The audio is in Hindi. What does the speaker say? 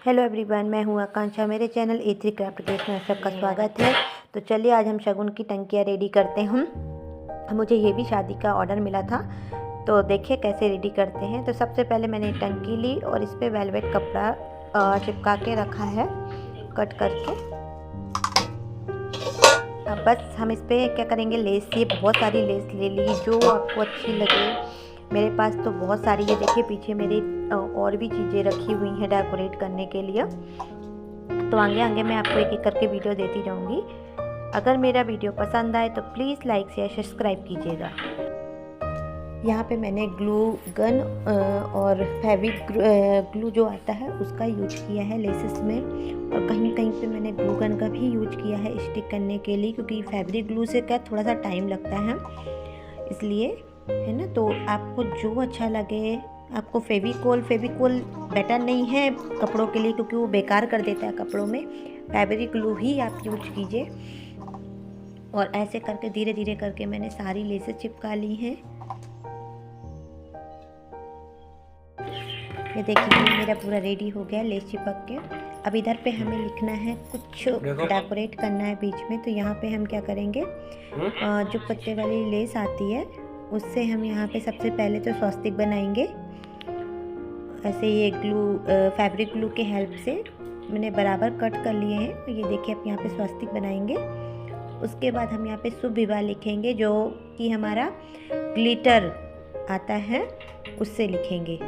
हेलो एवरीवन, मैं हूँ आकांक्षा। मेरे चैनल A3 क्राफ्ट केक में सबका स्वागत है। तो चलिए आज हम शगुन की टंकियाँ रेडी करते हैं। मुझे ये भी शादी का ऑर्डर मिला था, तो देखिए कैसे रेडी करते हैं। तो सबसे पहले मैंने टंकी ली और इस पर वेलवेट कपड़ा चिपका के रखा है कट करके। अब बस हम इस पर क्या करेंगे, लेस, ये बहुत सारी लेस ले ली जो आपको अच्छी लगे। मेरे पास तो बहुत सारी है, देखिए पीछे मेरे और भी चीज़ें रखी हुई हैं डेकोरेट करने के लिए। तो आगे आगे मैं आपको एक एक करके वीडियो देती जाऊंगी। अगर मेरा वीडियो पसंद आए तो प्लीज़ लाइक शेयर सब्सक्राइब कीजिएगा। यहाँ पे मैंने ग्लू गन और फैब्रिक ग्लू जो आता है उसका यूज किया है लेसेस में, और कहीं कहीं पे मैंने ग्लू गन का भी यूज किया है स्टिक करने के लिए, क्योंकि फैब्रिक ग्लू से क्या थोड़ा सा टाइम लगता है इसलिए, है ना। तो आपको जो अच्छा लगे, आपको फेविकोल बेटर नहीं है कपड़ों के लिए क्योंकि वो बेकार कर देता है कपड़ों में। फैब्रिक ग्लू ही आप यूज कीजिए। और ऐसे करके धीरे धीरे करके मैंने सारी लेसेस चिपका ली हैं। ये देखिए मेरा पूरा रेडी हो गया लेस चिपक के। अब इधर पे हमें लिखना है, कुछ डेकोरेट करना है बीच में। तो यहाँ पे हम क्या करेंगे, जो पत्ते वाली लेस आती है उससे हम यहाँ पे सबसे पहले तो स्वस्तिक बनाएंगे। ऐसे ये ग्लू फैब्रिक ग्लू के हेल्प से मैंने बराबर कट कर लिए हैं। ये देखिए आप यहाँ पे स्वस्तिक बनाएंगे। उसके बाद हम यहाँ पे शुभ विवाह लिखेंगे, जो कि हमारा ग्लिटर आता है उससे लिखेंगे।